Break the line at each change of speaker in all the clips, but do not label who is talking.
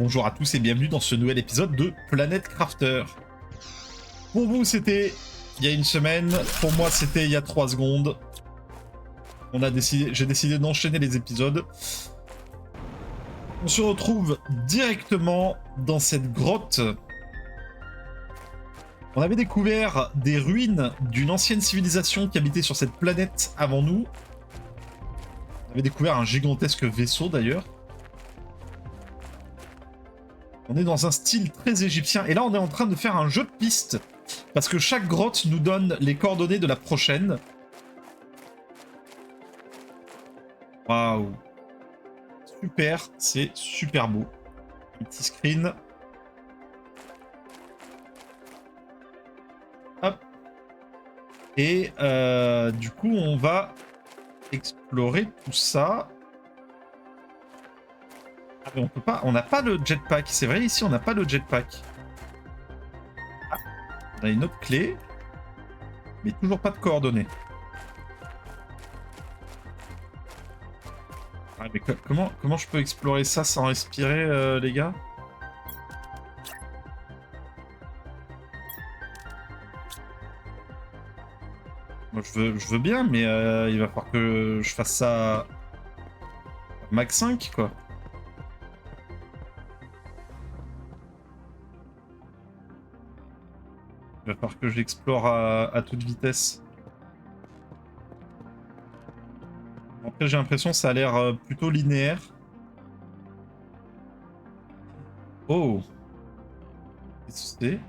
Bonjour à tous et bienvenue dans ce nouvel épisode de Planet Crafter. Pour vous, c'était il y a une semaine. Pour moi, c'était il y a 3 secondes. J'ai décidé d'enchaîner les épisodes. On se retrouve directement dans cette grotte. On avait découvert des ruines d'une ancienne civilisation qui habitait sur cette planète avant nous. On avait découvert un gigantesque vaisseau d'ailleurs. On est dans un style très égyptien. Et là, on est en train de faire un jeu de pistes. Parce que chaque grotte nous donne les coordonnées de la prochaine. Waouh. Super, c'est super beau. Un petit screen. Hop. Et du coup, on va explorer tout ça. Ah, mais on peut pas, on n'a pas le jetpack. C'est vrai, ici, on n'a pas le jetpack. Ah, on a une autre clé. Mais toujours pas de coordonnées. Ah, mais comment je peux explorer ça sans respirer, les gars? Moi, je veux bien, mais il va falloir que je fasse ça max 5, quoi. Il va falloir que je l'explore à toute vitesse. Après, j'ai l'impression que ça a l'air plutôt linéaire. Oh! Qu'est-ce que c'est?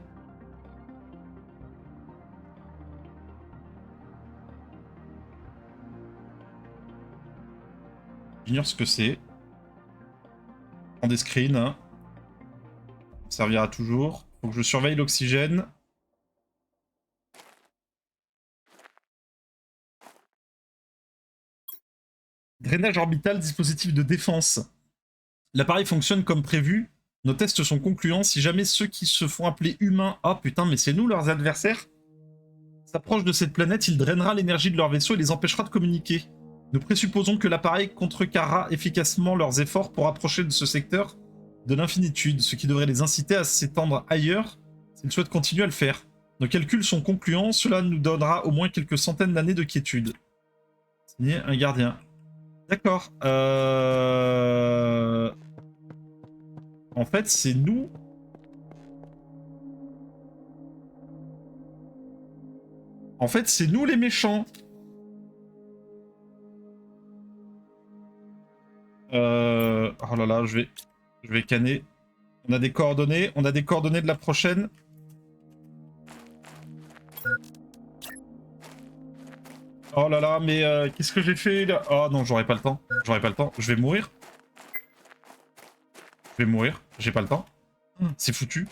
J'ignore ce que c'est. Prends des screens. Hein. Ça servira toujours. Faut que je surveille l'oxygène. Drainage orbital, dispositif de défense. L'appareil fonctionne comme prévu. Nos tests sont concluants. Si jamais ceux qui se font appeler humains... Oh putain, mais c'est nous leurs adversaires? S'approchent de cette planète, il drainera l'énergie de leur vaisseau et les empêchera de communiquer. Nous présupposons que l'appareil contrecarrera efficacement leurs efforts pour approcher de ce secteur de l'infinitude, ce qui devrait les inciter à s'étendre ailleurs s'ils souhaitent continuer à le faire. Nos calculs sont concluants, cela nous donnera au moins quelques centaines d'années de quiétude. Signé un gardien. D'accord. En fait, c'est nous. En fait, c'est nous les méchants. Oh là là, je vais canner. On a des coordonnées. On a des coordonnées de la prochaine. Oh là là, mais qu'est-ce que j'ai fait là? Oh non, j'aurai pas le temps. J'aurai pas le temps. Je vais mourir. Je vais mourir. J'ai pas le temps. C'est foutu.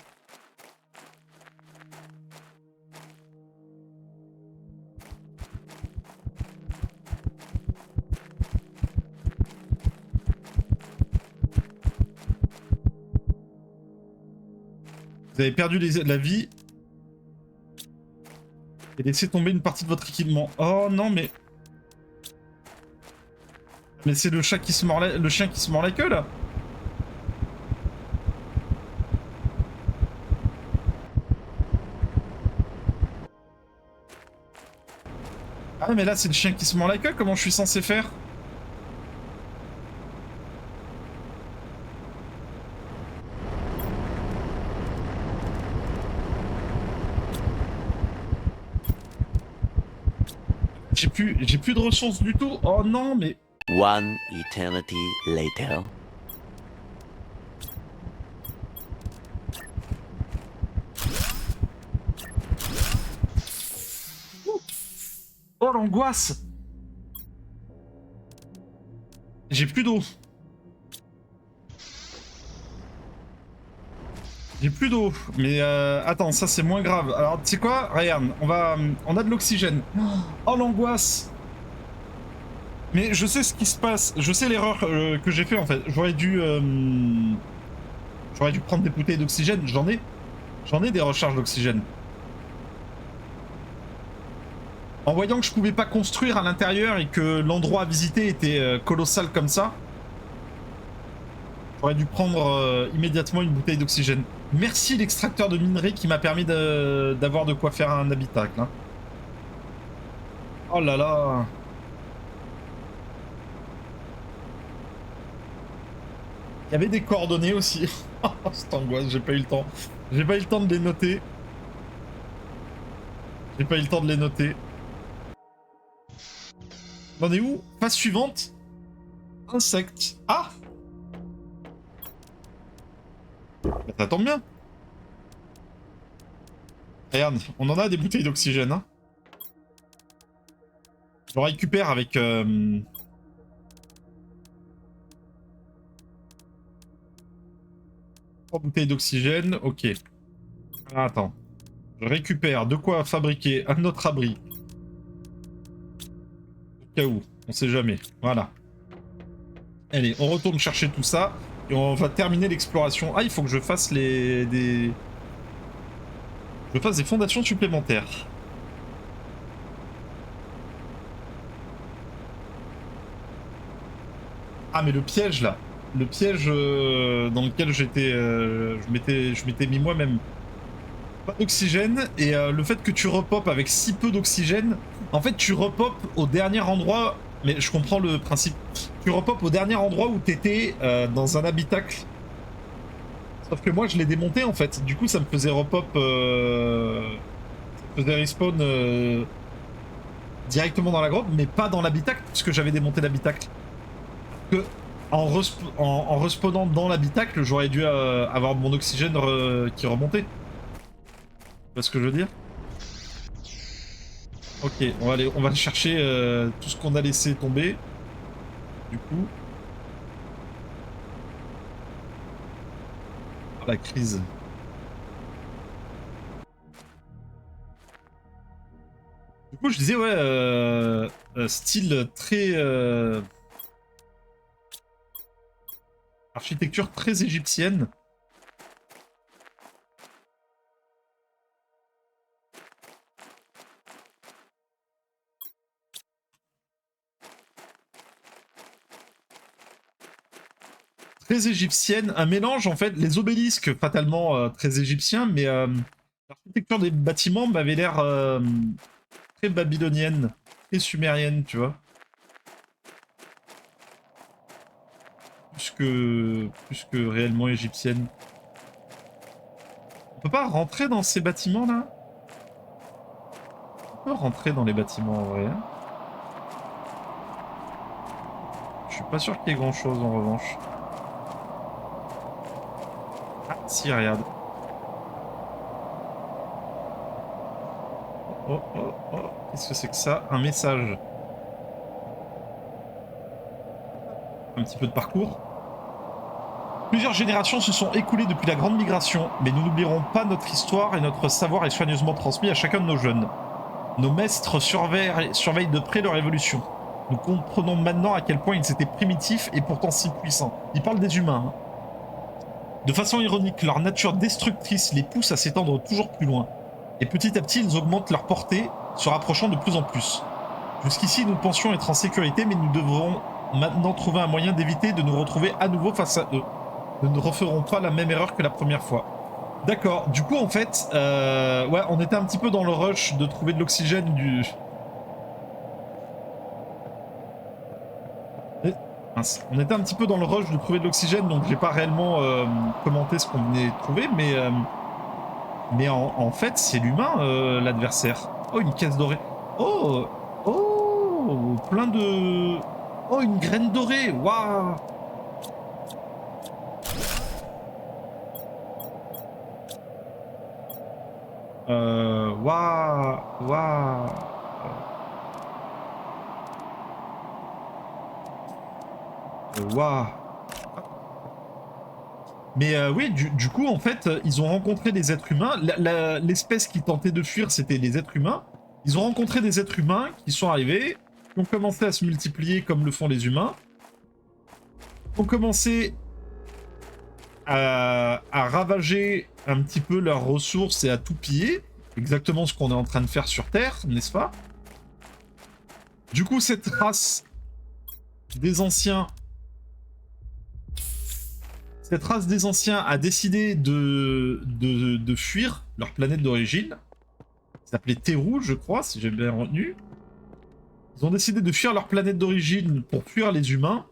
Vous avez perdu la vie et laissé tomber une partie de votre équipement. Oh non, mais... Mais c'est le chat qui se mord le chien qui se mord la queue, là. Ah, mais là, c'est le chien qui se mord la queue. Comment je suis censé faire? J'ai plus de ressources du tout. Oh non, mais...
One eternity later.
Oh, l'angoisse! J'ai plus d'eau. J'ai plus d'eau. Mais attends, ça c'est moins grave. Alors, tu sais quoi? Regarde, on a de l'oxygène. Oh, l'angoisse! Mais je sais ce qui se passe. Je sais l'erreur que j'ai fait en fait. J'aurais dû prendre des bouteilles d'oxygène. J'en ai des recharges d'oxygène. En voyant que je pouvais pas construire à l'intérieur et que l'endroit à visiter était colossal comme ça, J'aurais dû prendre immédiatement une bouteille d'oxygène. Merci l'extracteur de minerai qui m'a permis d'avoir de quoi faire un habitacle. Hein. Oh là là. Il y avait des coordonnées aussi. Cette angoisse, j'ai pas eu le temps. J'ai pas eu le temps de les noter. J'ai pas eu le temps de les noter. On est où? Phase suivante. Insecte. Ah! Bah, ça tombe bien. Regarde, on en a des bouteilles d'oxygène. Hein. Je le récupère avec... 3 bouteilles d'oxygène, ok. Ah, attends. Je récupère de quoi fabriquer un autre abri. Au cas où, on sait jamais. Voilà. Allez, on retourne chercher tout ça. Et on va terminer l'exploration. Ah, il faut que je fasse Je fasse des fondations supplémentaires. Ah, mais le piège, là. Le piège dans lequel je m'étais mis moi-même. Pas d'oxygène, et le fait que tu repopes avec si peu d'oxygène, en fait, tu repopes au dernier endroit, mais je comprends le principe. Tu repopes au dernier endroit où t'étais dans un habitacle. Sauf que moi, je l'ai démonté, en fait. Du coup, ça me faisait repop... ça me faisait respawn directement dans la grotte, mais pas dans l'habitacle, puisque j'avais démonté l'habitacle. Que en respawnant dans l'habitacle, j'aurais dû avoir mon oxygène qui remontait. Tu vois ce que je veux dire? Ok, on va chercher tout ce qu'on a laissé tomber. Du coup. Oh, la crise. Du coup, je disais, ouais, style très... architecture très égyptienne. Très égyptienne, un mélange en fait, les obélisques fatalement très égyptiens, mais l'architecture des bâtiments m'avait l'air très babylonienne, très sumérienne, tu vois. Plus que réellement égyptienne. On peut pas rentrer dans ces bâtiments là? On peut rentrer dans les bâtiments en vrai. Je suis pas sûr qu'il y ait grand chose en revanche. Ah si, regarde. Oh oh oh, qu'est-ce que c'est que ça? Un message. Un petit peu de parcours. Plusieurs générations se sont écoulées depuis la Grande Migration, mais nous n'oublierons pas notre histoire et notre savoir est soigneusement transmis à chacun de nos jeunes. Nos maîtres surveillent de près leur évolution. Nous comprenons maintenant à quel point ils étaient primitifs et pourtant si puissants. Ils parlent des humains. Hein. De façon ironique, leur nature destructrice les pousse à s'étendre toujours plus loin. Et petit à petit, ils augmentent leur portée, se rapprochant de plus en plus. Jusqu'ici, nous pensions être en sécurité, mais nous devrons maintenant trouver un moyen d'éviter de nous retrouver à nouveau face à eux. Nous ne referons pas la même erreur que la première fois. D'accord, du coup en fait, ouais, on était un petit peu dans le rush de trouver de l'oxygène du... Mince. On était un petit peu dans le rush de trouver de l'oxygène, donc j'ai pas réellement commenté ce qu'on venait de trouver, mais en fait c'est l'humain l'adversaire. Oh, une caisse dorée. Oh, oh, plein de... Oh, une graine dorée, waouh. Waouh, waouh. Waouh. Mais oui, du coup, en fait, ils ont rencontré des êtres humains. L'espèce qui tentait de fuir, c'était les êtres humains. Ils ont rencontré des êtres humains qui sont arrivés, qui ont commencé à se multiplier comme le font les humains, ont commencé à ravager un petit peu leurs ressources et à tout piller. Exactement ce qu'on est en train de faire sur Terre, n'est-ce pas? Du coup, cette race des anciens Cette race des anciens a décidé de fuir leur planète d'origine. Ça s'appelait Terru, je crois, si j'ai bien retenu. Ils ont décidé de fuir leur planète d'origine pour fuir les humains.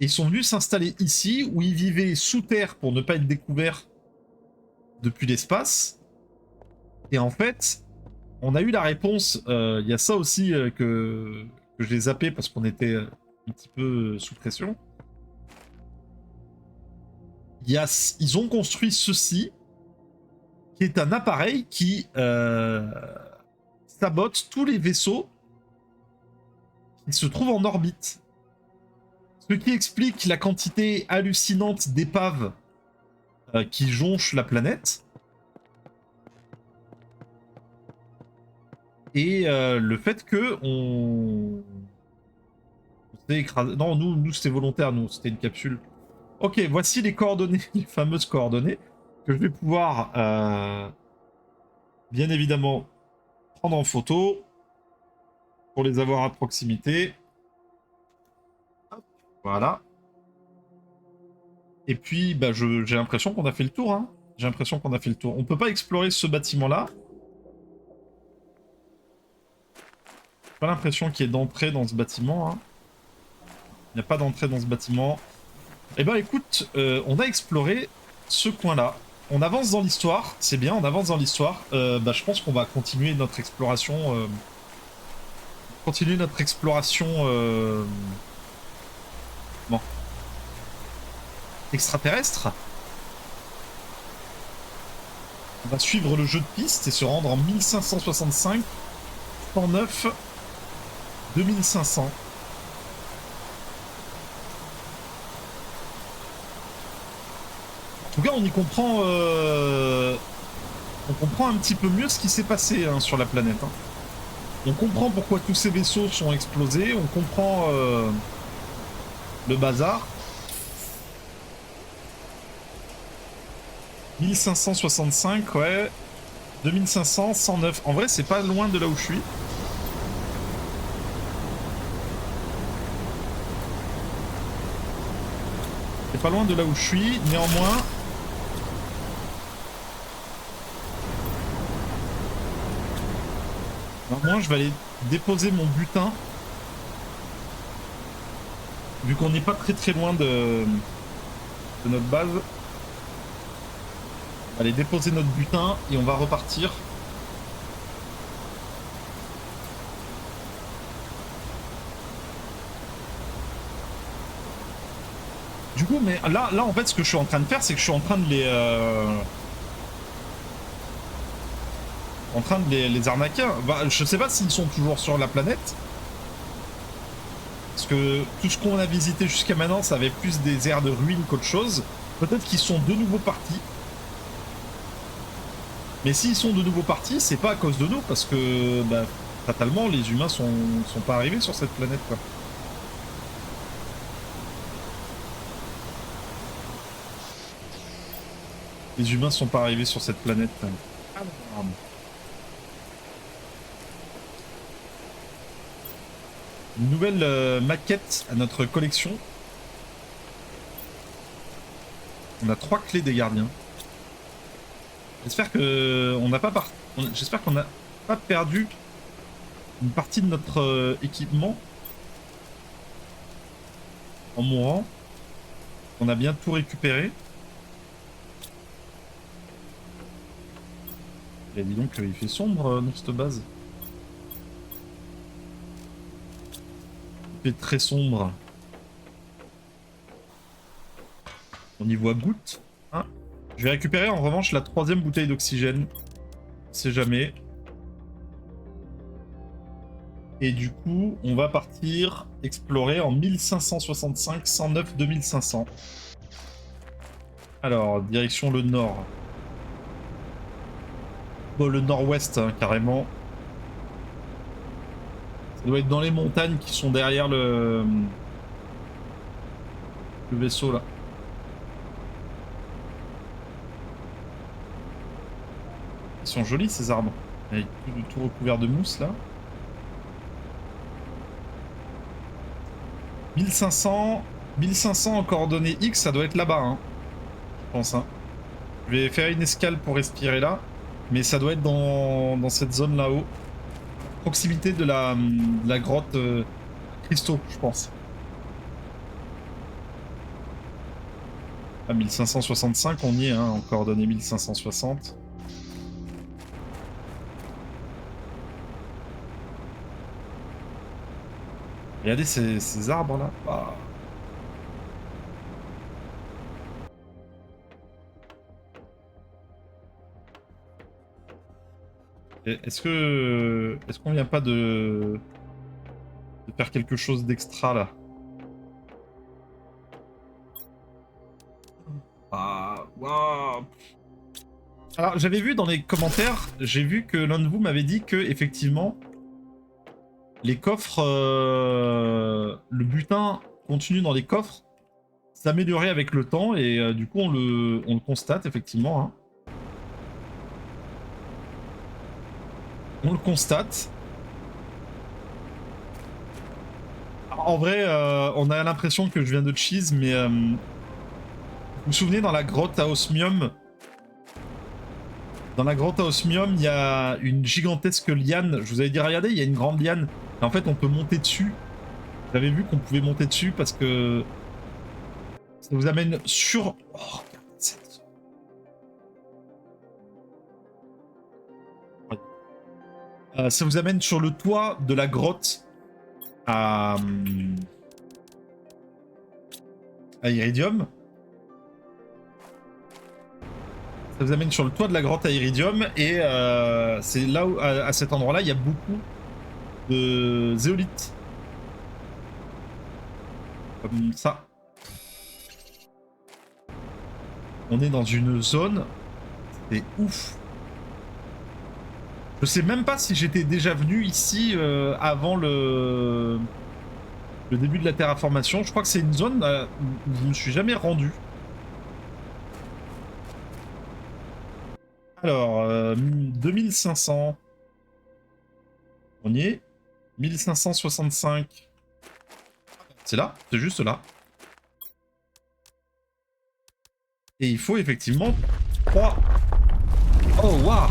Et ils sont venus s'installer ici, où ils vivaient sous terre pour ne pas être découverts depuis l'espace. Et en fait, on a eu la réponse. Il y a ça aussi que j'ai zappé parce qu'on était un petit peu sous pression. Ils ont construit ceci, qui est un appareil qui sabote tous les vaisseaux qui se trouvent en orbite. Ce qui explique la quantité hallucinante d'épaves qui jonchent la planète. Et le fait que on s'est écrasé. Non, nous c'était volontaire, nous, c'était une capsule. Ok, voici les coordonnées, les fameuses coordonnées, que je vais pouvoir, bien évidemment, prendre en photo pour les avoir à proximité. Hop, voilà. Et puis, bah, j'ai l'impression qu'on a fait le tour. Hein. J'ai l'impression qu'on a fait le tour. On peut pas explorer ce bâtiment-là. J'ai pas l'impression qu'il y ait d'entrée dans ce bâtiment. Hein. Il n'y a pas d'entrée dans ce bâtiment. Eh ben écoute, on a exploré ce coin-là. On avance dans l'histoire, c'est bien, on avance dans l'histoire. Bah, je pense qu'on va continuer notre exploration. Bon. Extraterrestre. On va suivre le jeu de piste et se rendre en 1565, 109, 2500. En tout cas, on y comprend, on comprend un petit peu mieux ce qui s'est passé hein, sur la planète. Hein. On comprend pourquoi tous ces vaisseaux sont explosés, on comprend le bazar. 1565, ouais. 2500, 109. En vrai, c'est pas loin de là où je suis. C'est pas loin de là où je suis, néanmoins... Néanmoins, je vais aller déposer mon butin. Vu qu'on n'est pas très loin de notre base. On va aller déposer notre butin et on va repartir. Du coup, mais là en fait, ce que je suis en train de faire, c'est que je suis en train de les arnaquer. Bah, je sais pas s'ils sont toujours sur la planète. Parce que tout ce qu'on a visité jusqu'à maintenant, ça avait plus des airs de ruines qu'autre chose. Peut-être qu'ils sont de nouveau partis. Mais s'ils sont de nouveau partis, c'est pas à cause de nous, parce que, bah, fatalement, les humains sont pas arrivés sur cette planète, quoi. Les humains sont pas arrivés sur cette planète. Alors... Une nouvelle maquette à notre collection. On a 3 clés des gardiens. J'espère que on n'a pas j'espère qu'on n'a pas perdu une partie de notre équipement en mourant. On a bien tout récupéré. Et dis donc, il fait sombre dans cette base. Il fait très sombre. On y voit goutte. Hein. Je vais récupérer en revanche la 3e bouteille d'oxygène. On sait jamais. Et du coup, on va partir explorer en 1565, 109, 2500. Alors, direction le nord. Bon, le nord-ouest, hein, carrément. Ça doit être dans les montagnes qui sont derrière le vaisseau, là. Ils sont jolis, ces arbres. Avec tout recouvert de mousse, là. 1500, 1500 en coordonnées X, ça doit être là-bas, hein, je pense. Hein. Je vais faire une escale pour respirer là, mais ça doit être dans cette zone là-haut. Proximité de la grotte cristaux, je pense. À 1565, on y est, hein, en coordonnées 1560. Regardez ces arbres là. Ah. Est-ce qu'on vient pas de faire quelque chose d'extra là? Ah, waouh. Alors j'avais vu dans les commentaires, j'ai vu que l'un de vous m'avait dit que effectivement les coffres, le butin contenu dans les coffres s'améliorait avec le temps et du coup on le constate effectivement. Hein. On le constate. En vrai, on a l'impression que je viens de cheese, mais vous vous souvenez dans la grotte à osmium? Dans la grotte à osmium, il y a une gigantesque liane. Je vous avais dit, regardez, il y a une grande liane. Et en fait, on peut monter dessus. J'avais vu qu'on pouvait monter dessus parce que ça vous amène sur... Oh, regardez cette... ça vous amène sur le toit de la grotte à Iridium. Ça vous amène sur le toit de la grotte à Iridium et c'est là où, à cet endroit-là, il y a beaucoup de zéolithes. Comme ça. On est dans une zone, c'est ouf. Je sais même pas si j'étais déjà venu ici avant le début de la terraformation. Je crois que c'est une zone où je me suis jamais rendu. Alors, 2500. On y est. 1565. C'est là, c'est juste là. Et il faut effectivement 3. Oh, waouh!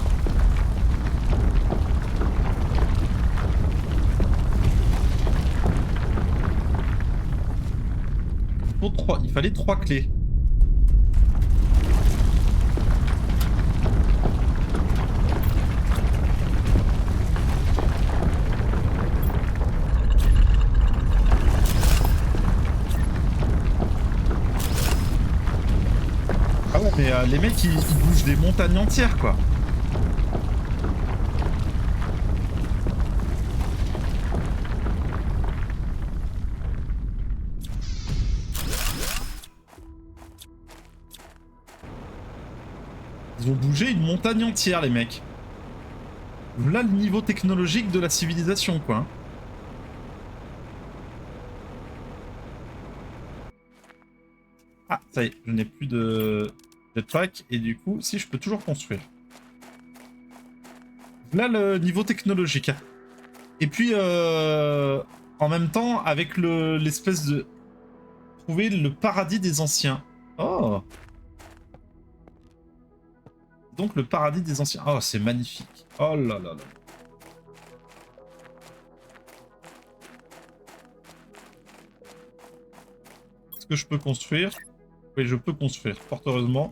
Il fallait 3 clés. Ah ouais, mais les mecs, ils bougent des montagnes entières, quoi. Ils ont bougé une montagne entière, les mecs. Là, le niveau technologique de la civilisation, quoi. Ah, ça y est, je n'ai plus de jetpack, et du coup, si, je peux toujours construire. Là, le niveau technologique. Et puis, en même temps, avec l'espèce de... Trouver le paradis des anciens. Oh! Donc, le paradis des anciens. Oh, c'est magnifique. Oh là là là. Est-ce que je peux construire? Oui, je peux construire, fort heureusement.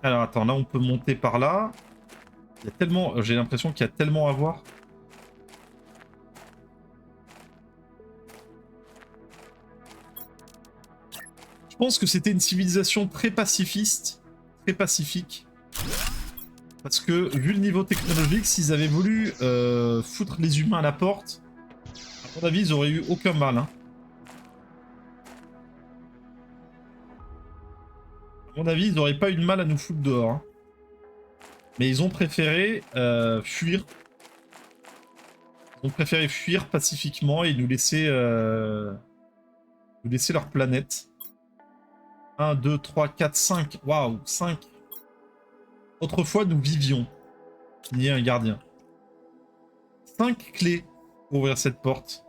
Alors, attends, là, on peut monter par là. Il y a tellement... J'ai l'impression qu'il y a tellement à voir. Je pense que c'était une civilisation très pacifiste, très pacifique. Parce que, vu le niveau technologique, s'ils avaient voulu foutre les humains à la porte, à mon avis, ils auraient eu aucun mal. Hein. À mon avis, ils n'auraient pas eu de mal à nous foutre dehors. Hein. Mais ils ont préféré fuir. Ils ont préféré fuir pacifiquement et nous laisser leur planète. 1, 2, 3, 4, 5. Waouh, 5. Autrefois, nous vivions. Il y a un gardien. 5 clés pour ouvrir cette porte.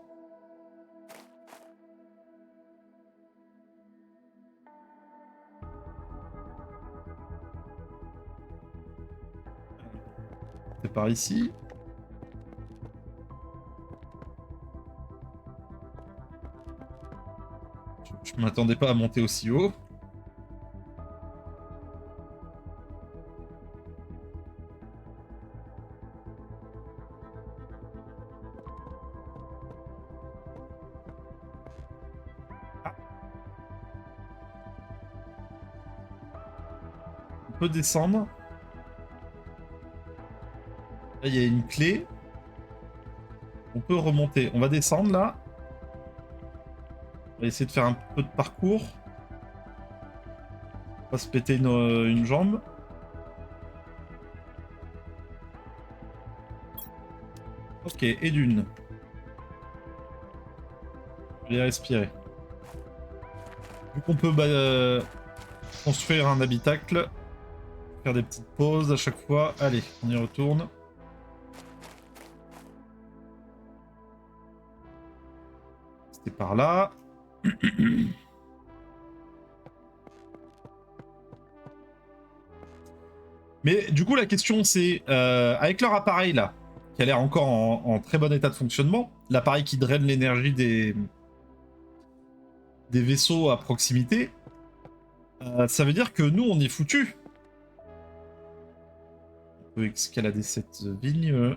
monter par ici. Je m'attendais pas à monter aussi haut. On peut descendre. Là, il y a une clé. On peut remonter. On va descendre là. On va essayer de faire un peu de parcours. On va se péter une jambe. Ok, et d'une. Je vais respirer. Vu qu'on peut construire un habitacle, faire des petites pauses à chaque fois. Allez, on y retourne. C'était par là. Mais du coup, la question c'est, avec leur appareil là, qui a l'air encore en très bon état de fonctionnement, l'appareil qui draine l'énergie des vaisseaux à proximité, ça veut dire que nous, on est foutus. On peut escalader cette vigne.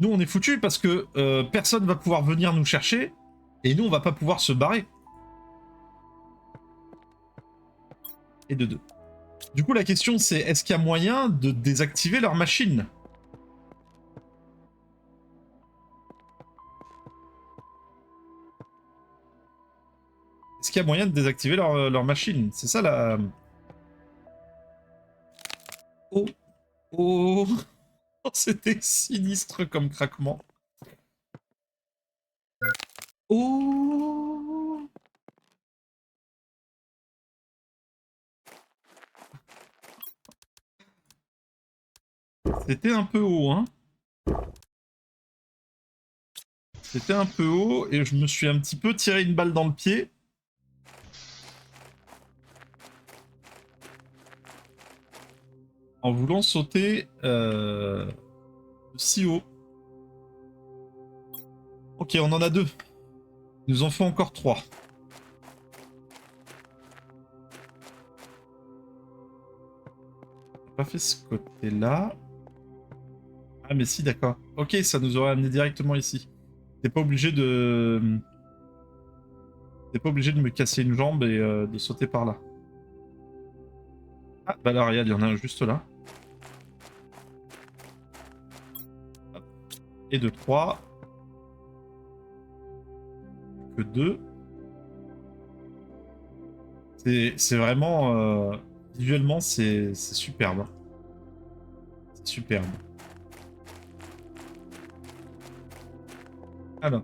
Nous, on est foutus parce que personne va pouvoir venir nous chercher et nous, on va pas pouvoir se barrer. Et de deux. Du coup, la question c'est, est-ce qu'il y a moyen de désactiver leur machine? Est-ce qu'il y a moyen de désactiver leur machine? C'est ça la... Oh. Oh. C'était sinistre comme craquement. Oh. C'était un peu haut, hein. C'était un peu haut et je me suis un petit peu tiré une balle dans le pied. En voulant sauter si haut. Ok, on en a 2. Il nous en faut encore 3. On n'a pas fait ce côté-là. Ah mais si, d'accord. Ok, ça nous aurait amené directement ici. T'es pas obligé de... T'es pas obligé de me casser une jambe et de sauter par là. Ah, bah là, regarde, il y en a un juste là. Hop. Et de 3. Que 2. C'est vraiment... visuellement, c'est superbe. C'est superbe. Alors.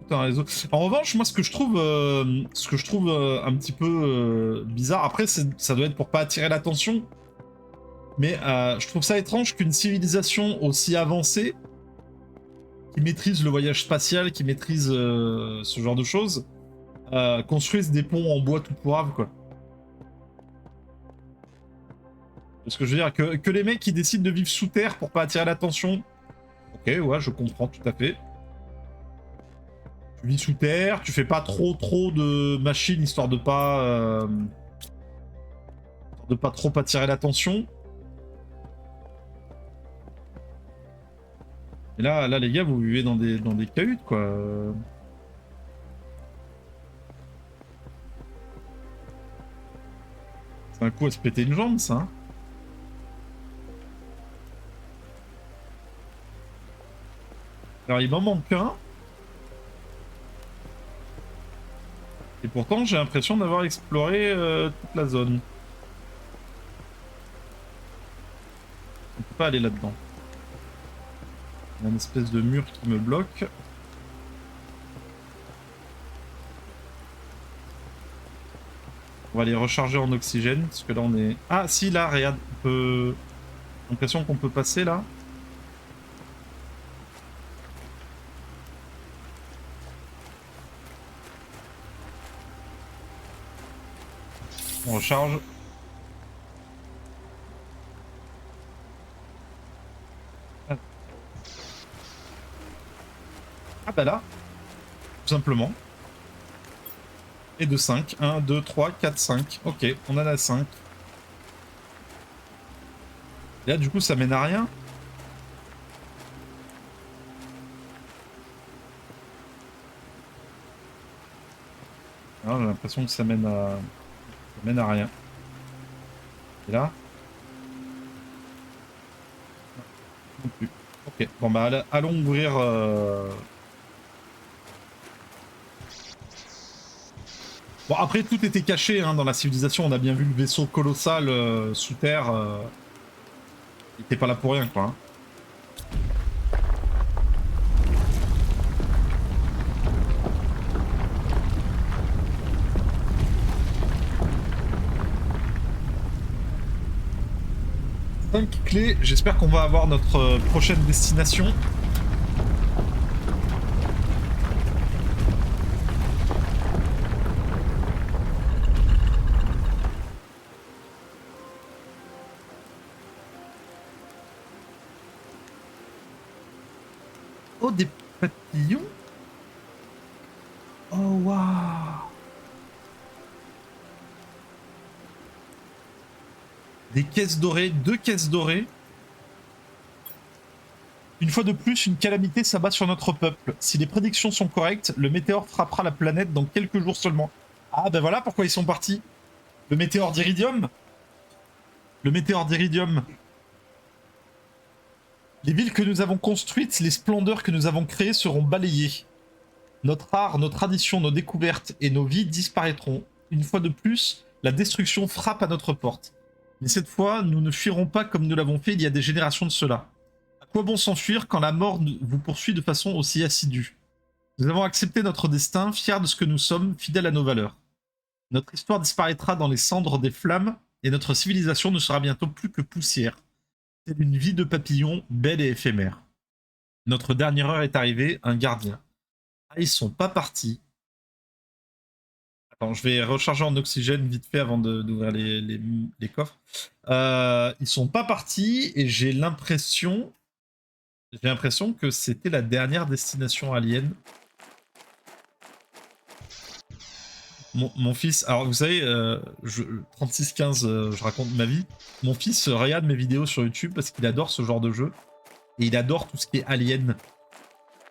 Tout un réseau. En revanche, moi, ce que je trouve un petit peu bizarre, après, ça doit être pour pas attirer l'attention, mais je trouve ça étrange qu'une civilisation aussi avancée, qui maîtrise le voyage spatial, qui maîtrise ce genre de choses, construise des ponts en bois tout pourrave, quoi. Parce que je veux dire, que les mecs qui décident de vivre sous terre pour pas attirer l'attention, ok, ouais, je comprends tout à fait. Tu vis sous terre, tu fais pas trop de machines histoire de pas trop attirer l'attention. Et là, les gars, vous vivez dans des cahutes, quoi. C'est un coup à se péter une jambe, ça. Hein. Alors, il m'en manque un. Et pourtant, j'ai l'impression d'avoir exploré toute la zone. On peut pas aller là-dedans. Il y a une espèce de mur qui me bloque. On va les recharger en oxygène, parce que là on est... Ah si, là, regarde, on peut... J'ai l'impression qu'on peut passer là. On recharge. Ah bah là, tout simplement. Et de 5. 1, 2, 3, 4, 5. Ok, on en a 5. Et là, du coup, ça mène à rien. Ah, j'ai l'impression que ça mène à rien. Et là non plus. Ok, bon bah allons ouvrir... Bon, après, tout était caché hein, dans la civilisation. On a bien vu le vaisseau colossal sous terre. Il était pas là pour rien, quoi. Hein. Cinq clés. J'espère qu'on va avoir notre prochaine destination. Oh, des papillons. Oh, waouh. Des caisses dorées, 2 caisses dorées. Une fois de plus, une calamité s'abat sur notre peuple. Si les prédictions sont correctes, le météore frappera la planète dans quelques jours seulement. Ah ben voilà pourquoi ils sont partis. Le météore d'Iridium. Le météore d'Iridium. Les villes que nous avons construites, les splendeurs que nous avons créées seront balayées. Notre art, nos traditions, nos découvertes et nos vies disparaîtront. Une fois de plus, la destruction frappe à notre porte. Mais cette fois, nous ne fuirons pas comme nous l'avons fait il y a des générations de cela. À quoi bon s'enfuir quand la mort vous poursuit de façon aussi assidue? Nous avons accepté notre destin, fiers de ce que nous sommes, fidèles à nos valeurs. Notre histoire disparaîtra dans les cendres des flammes et notre civilisation ne sera bientôt plus que poussière. C'est une vie de papillon, belle et éphémère. Notre dernière heure est arrivée, un gardien. Ah, ils sont pas partis. Attends, je vais recharger en oxygène vite fait avant d'ouvrir les coffres. Ils sont pas partis et j'ai l'impression que c'était la dernière destination alien. Mon fils, alors vous savez, 3615, je raconte ma vie. Mon fils regarde mes vidéos sur YouTube parce qu'il adore ce genre de jeu. Et il adore tout ce qui est alien.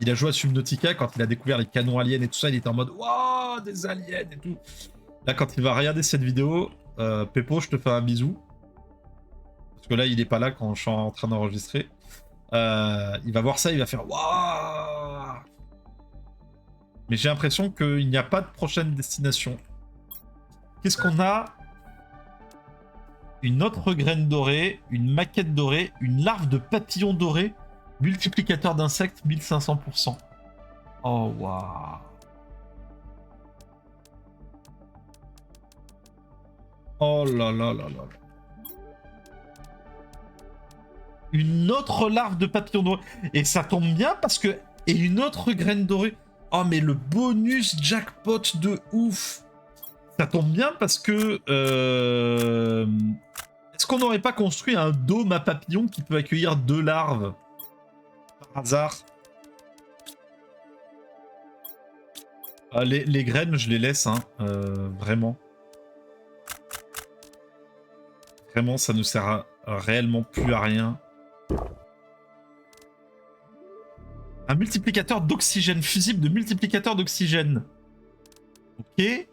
Il a joué à Subnautica quand il a découvert les canons aliens et tout ça. Il était en mode waouh, des aliens et tout. Là, quand il va regarder cette vidéo, Peppo, je te fais un bisou. Parce que là, il est pas là quand je suis en train d'enregistrer. Il va voir ça, il va faire waouh. Mais j'ai l'impression qu'il n'y a pas de prochaine destination. Qu'est-ce qu'on a? Une autre graine dorée, une maquette dorée, une larve de papillon doré, multiplicateur d'insectes 1500%. Oh waouh. Oh là là là là. Une autre larve de papillon doré. Et ça tombe bien parce que... Et une autre graine dorée. Oh mais le bonus jackpot de ouf. Ça tombe bien parce que... Est-ce qu'on n'aurait pas construit un dôme à papillons qui peut accueillir 2 larves? Par hasard. Les graines, je les laisse, hein. Vraiment. Vraiment, ça ne sert réellement plus à rien. Un multiplicateur d'oxygène, fusible de multiplicateur d'oxygène. Ok.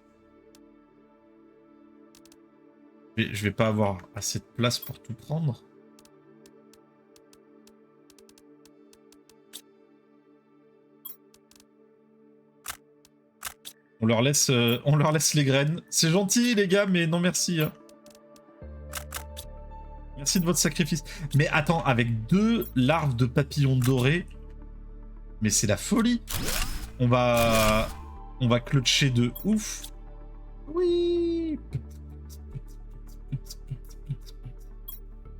Je vais pas avoir assez de place pour tout prendre. On leur laisse les graines. C'est gentil les gars, mais non merci. Hein. Merci de votre sacrifice. Mais attends, avec 2 larves de papillons dorés, mais c'est la folie. On va clutcher de ouf. Oui.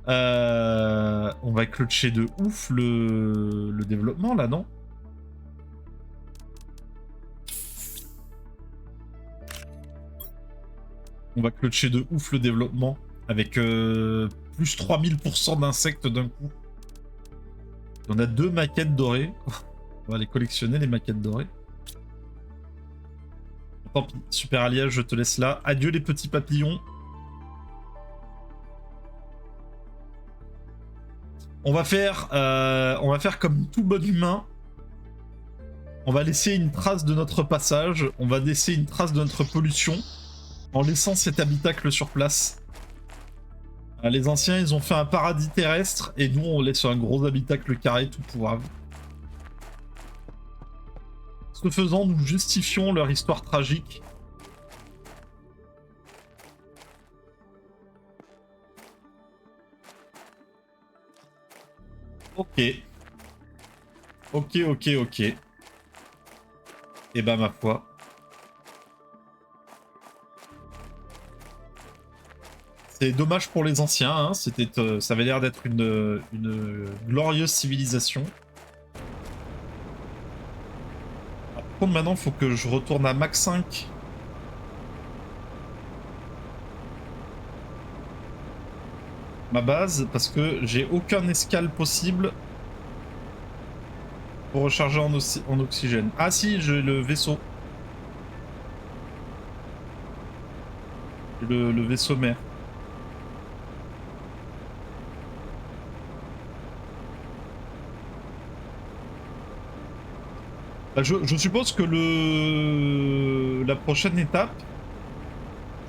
On va clutcher de ouf le développement là, non? On va clutcher de ouf le développement avec plus 3000% d'insectes d'un coup. On a 2 maquettes dorées. On va les collectionner, les maquettes dorées. Tant pis, super alliage, je te laisse là. Adieu les petits papillons. On va faire comme tout bon humain. On va laisser une trace de notre passage. On va laisser une trace de notre pollution en laissant cet habitacle sur place. Les anciens, ils ont fait un paradis terrestre et nous, on laisse un gros habitacle carré tout pourrave. Ce faisant, nous justifions leur histoire tragique. Ok. Ok. Et bah ma foi. C'est dommage pour les anciens, hein. Ça avait l'air d'être une glorieuse civilisation. Par contre, maintenant, il faut que je retourne à Mach 5. Ma base, parce que j'ai aucun escale possible pour recharger en oxygène. Ah si, j'ai le vaisseau. Le vaisseau mère. Bah, je suppose que la prochaine étape,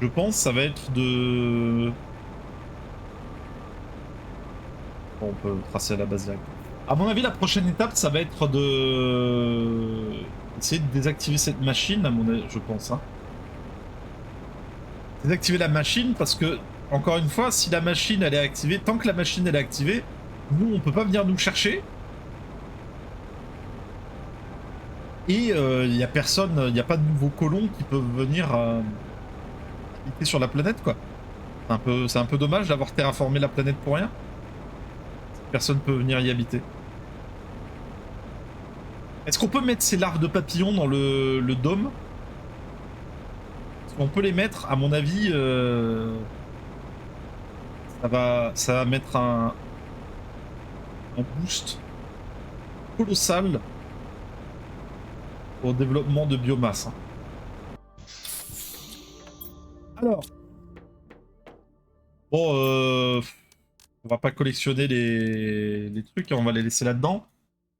je pense, ça va être de... Bon, on peut tracer à la base directe. À mon avis, la prochaine étape, ça va être de... essayer de désactiver cette machine, à mon avis, je pense. Hein. Désactiver la machine, parce que, encore une fois, si la machine, elle est activée, tant que la machine, elle est activée, nous, on peut pas venir nous chercher. Et il y a personne, il n'y a pas de nouveaux colons qui peuvent venir habiter sur la planète, quoi. C'est un peu dommage d'avoir terraformé la planète pour rien. Personne peut venir y habiter. Est-ce qu'on peut mettre ces larves de papillons dans le dôme? Parce qu'on peut les mettre, à mon avis, ça va mettre un boost colossal au développement de biomasse. Hein. Alors, bon, on va pas collectionner les trucs, hein, on va les laisser là-dedans.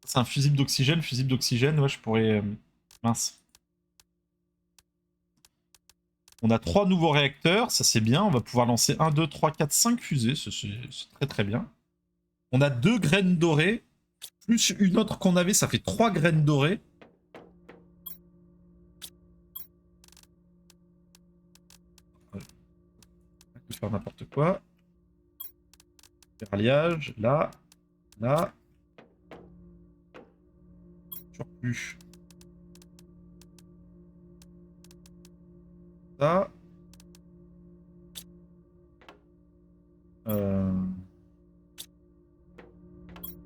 C'est un fusible d'oxygène, ouais, je pourrais... mince. On a 3 nouveaux réacteurs, ça c'est bien, on va pouvoir lancer 1, 2, 3, 4, 5 fusées, c'est très très bien. On a 2 graines dorées, plus une autre qu'on avait, ça fait 3 graines dorées. Je peux faire n'importe quoi. Alliage, là, là. Surplus. Ça.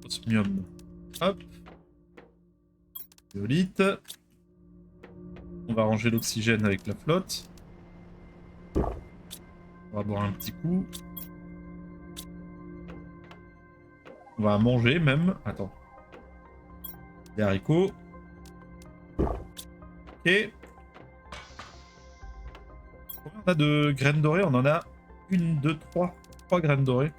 Osmium. Hop. Éolite. On va ranger l'oxygène avec la flotte. On va boire un petit coup. On va manger même. Attends. Des haricots. Ok. Combien on a de graines dorées? On en a 1, 2, 3. 3 graines dorées.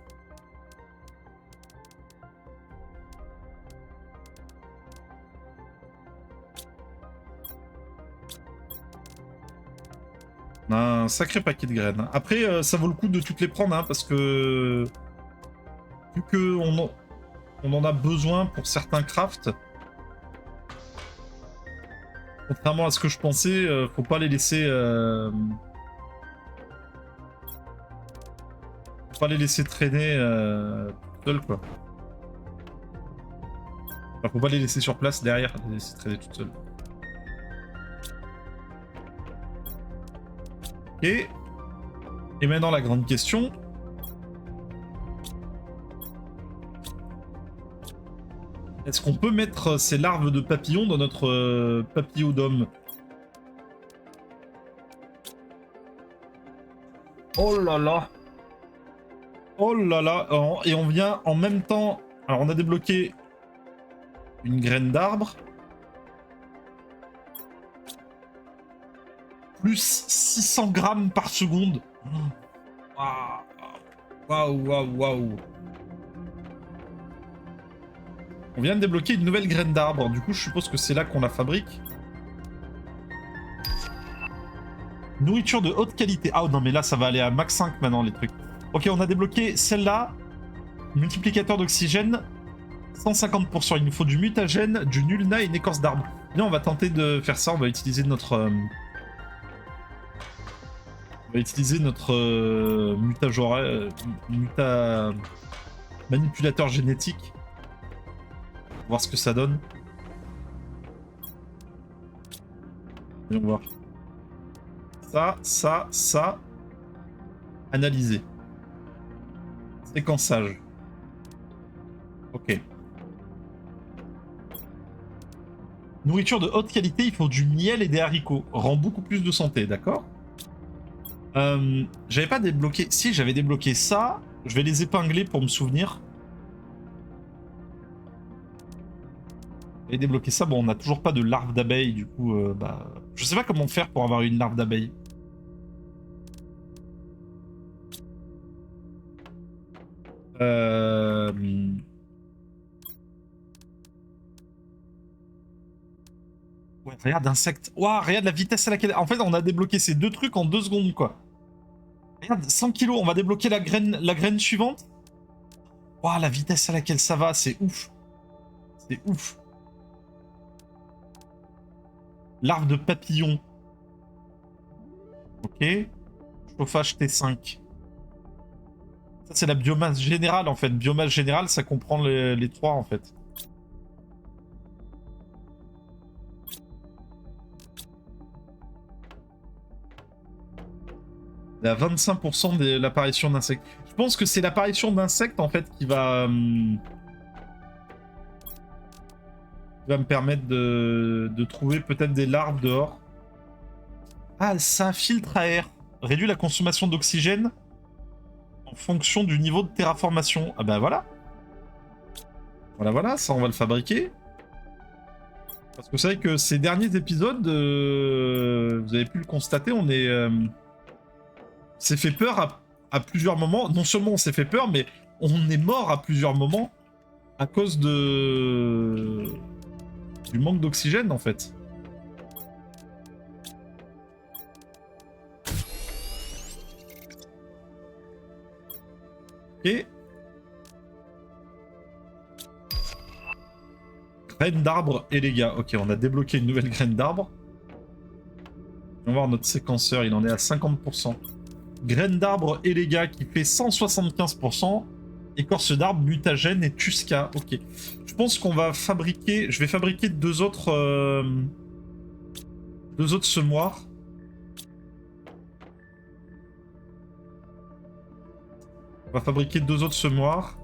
On a un sacré paquet de graines. Après, ça vaut le coup de toutes les prendre, hein, parce que... Vu qu'on en a besoin pour certains crafts, contrairement à ce que je pensais, faut pas les laisser... Faut pas les laisser traîner tout seuls, quoi. Enfin, faut pas les laisser sur place derrière, les laisser traîner tout seuls. Ok. Et maintenant la grande question. Est-ce qu'on peut mettre ces larves de papillons dans notre papillodome? Oh là là. Oh là là. Et on vient en même temps... Alors on a débloqué une graine d'arbre. Plus 600 grammes par seconde. Waouh, waouh, waouh. On vient de débloquer une nouvelle graine d'arbre. Du coup, je suppose que c'est là qu'on la fabrique. Nourriture de haute qualité. Ah non, mais là, ça va aller à max 5 maintenant, les trucs. Ok, on a débloqué celle-là. Multiplicateur d'oxygène. 150%. Il nous faut du mutagène, du nulna et une écorce d'arbre. Là, on va tenter de faire ça. On va utiliser notre... manipulateur génétique. Voir ce que ça donne. Voyons voir. Ça. Analyser. Séquençage. Ok. Nourriture de haute qualité, il faut du miel et des haricots. Rend beaucoup plus de santé, d'accord? J'avais pas débloqué... Si, j'avais débloqué ça. Je vais les épingler pour me souvenir. J'avais débloqué ça. Bon, on n'a toujours pas de larve d'abeille, du coup, bah... Je sais pas comment faire pour avoir une larve d'abeille. Ouais, regarde insecte. Waouh, regarde la vitesse à laquelle... En fait, on a débloqué ces deux trucs en 2 secondes, quoi. Regarde, 100 kilos, on va débloquer la graine suivante. Waouh, la vitesse à laquelle ça va, c'est ouf. C'est ouf. Larve de papillon. Ok. Chauffage T5. Ça, c'est la biomasse générale, en fait. Biomasse générale, ça comprend les trois, en fait. Il y a 25% de l'apparition d'insectes. Je pense que c'est l'apparition d'insectes, en fait, qui va me permettre de trouver peut-être des larves dehors. Ah, ça filtre à air. Réduit la consommation d'oxygène en fonction du niveau de terraformation. Ah bah voilà. Voilà, ça on va le fabriquer. Parce que c'est vrai que ces derniers épisodes, vous avez pu le constater, on est... s'est fait peur à plusieurs moments. Non seulement on s'est fait peur, mais on est mort à plusieurs moments à cause du manque d'oxygène en fait. Et graine d'arbre et les gars. Ok, on a débloqué une nouvelle graine d'arbre. On va voir notre séquenceur, il en est à 50%. Graine d'arbre et les gars qui fait 175%. Écorce d'arbre, mutagène et tusca. Ok. Je pense qu'on va fabriquer... Je vais fabriquer deux autres semoirs. On va fabriquer deux autres semoirs.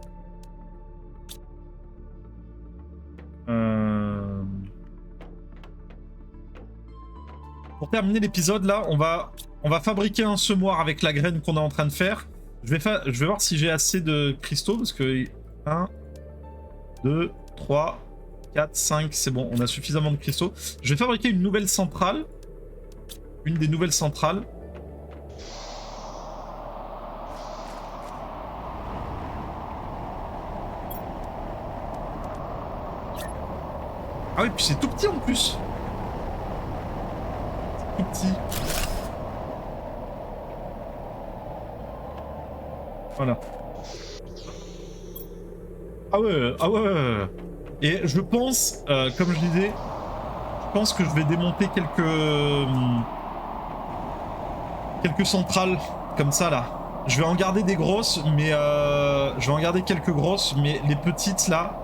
Pour terminer l'épisode, là, on va fabriquer un semoir avec la graine qu'on est en train de faire. Je vais voir si j'ai assez de cristaux, parce que... 1, 2, 3, 4, 5, c'est bon, on a suffisamment de cristaux. Je vais fabriquer une nouvelle centrale. Une des nouvelles centrales. Ah oui, puis c'est tout petit en plus. C'est tout petit. Voilà. Ah ouais. Et je pense, comme je disais, je pense que je vais démonter quelques centrales comme ça là. Je vais en garder des grosses, mais je vais en garder quelques grosses, mais les petites là,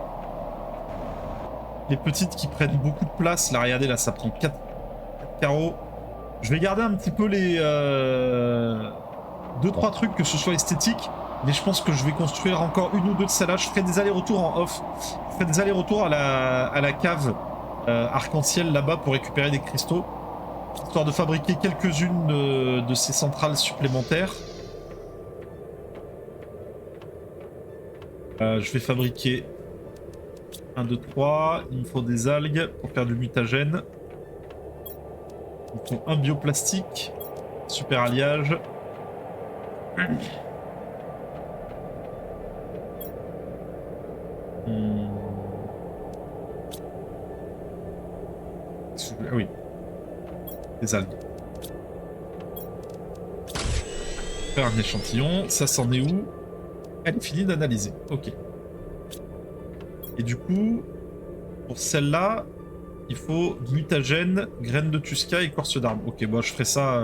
les petites qui prennent beaucoup de place, là regardez là, ça prend 4 carreaux. Je vais garder un petit peu les 2-3 trucs que ce soit esthétique. Mais je pense que je vais construire encore une ou deux de celles-là. Je ferai des allers-retours en off. Je ferai des allers-retours à la cave arc-en-ciel là-bas pour récupérer des cristaux. Histoire de fabriquer quelques-unes de ces centrales supplémentaires. Je vais fabriquer 1, 2, 3. Il me faut des algues pour faire du mutagène. Il faut un bioplastique. Super alliage. Hmm. Ah oui. Des algues. Faire un échantillon. Ça s'en est où? Elle est finie d'analyser. Ok. Et du coup, pour celle-là, il faut mutagène, graines de Tusca, écorce d'arbre. Ok, bon, je ferai ça.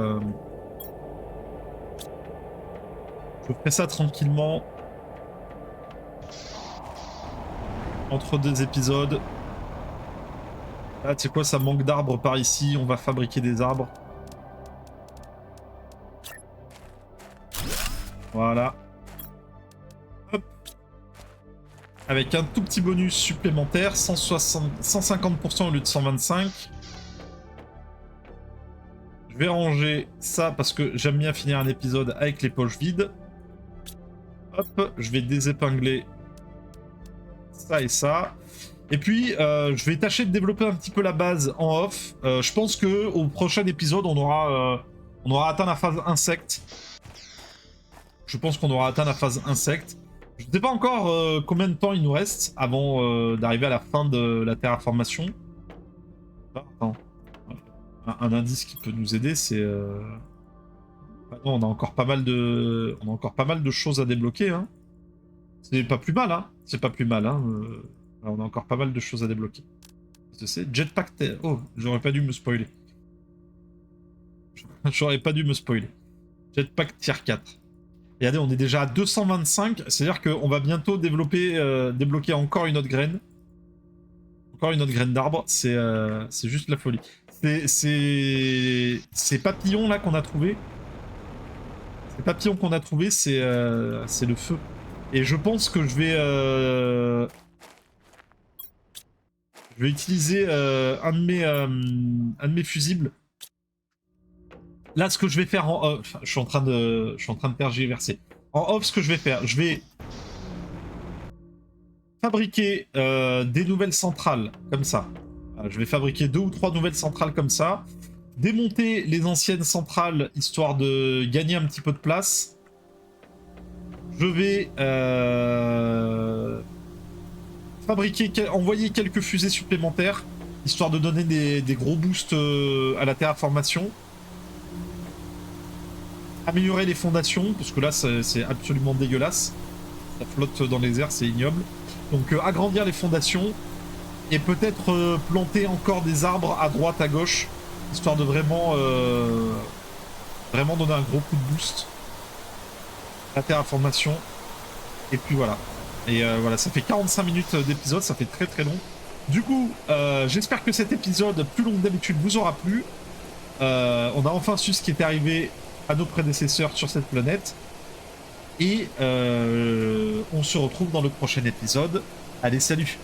Je ferai ça tranquillement. Entre deux épisodes. Ah, tu sais quoi, ça manque d'arbres par ici. On va fabriquer des arbres. Voilà. Hop. Avec un tout petit bonus supplémentaire, 150% au lieu de 125. Je vais ranger ça parce que j'aime bien finir un épisode avec les poches vides. Hop, je vais désépingler ça et ça. Et puis, je vais tâcher de développer un petit peu la base en off. Je pense que au prochain épisode, on aura atteint la phase insecte. Je pense qu'on aura atteint la phase insecte. Je ne sais pas encore combien de temps il nous reste avant d'arriver à la fin de la terraformation. Ah, attends. Un indice qui peut nous aider, c'est... Ah non, on a encore pas mal de choses à débloquer. Hein. C'est pas plus mal, hein. C'est pas plus mal, hein. On a encore pas mal de choses à débloquer. Qu'est-ce que c'est? Jetpack... Oh, j'aurais pas dû me spoiler. J'aurais pas dû me spoiler. Jetpack tier 4. Regardez, on est déjà à 225. C'est-à-dire qu'on va bientôt débloquer encore une autre graine. Encore une autre graine d'arbre. C'est juste la folie. Ces papillons là qu'on a trouvé. Ces papillons qu'on a trouvé, c'est le feu. Et je pense que je vais utiliser un de mes fusibles. Là, ce que je vais faire en off, je suis en train de tergiverser. En off, ce que je vais faire, je vais fabriquer des nouvelles centrales comme ça. Je vais fabriquer 2 ou 3 nouvelles centrales comme ça. Démonter les anciennes centrales histoire de gagner un petit peu de place. Je vais envoyer quelques fusées supplémentaires histoire de donner des gros boosts à la terraformation. Améliorer les fondations parce que là c'est absolument dégueulasse. Ça flotte dans les airs, c'est ignoble. Donc agrandir les fondations et peut-être planter encore des arbres à droite, à gauche, histoire de vraiment donner un gros coup de boost à la terraformation. Et puis voilà. Et voilà, ça fait 45 minutes d'épisode, ça fait très très long. Du coup, j'espère que cet épisode, plus long que d'habitude, vous aura plu. On a enfin su ce qui était arrivé à nos prédécesseurs sur cette planète. Et on se retrouve dans le prochain épisode. Allez, salut!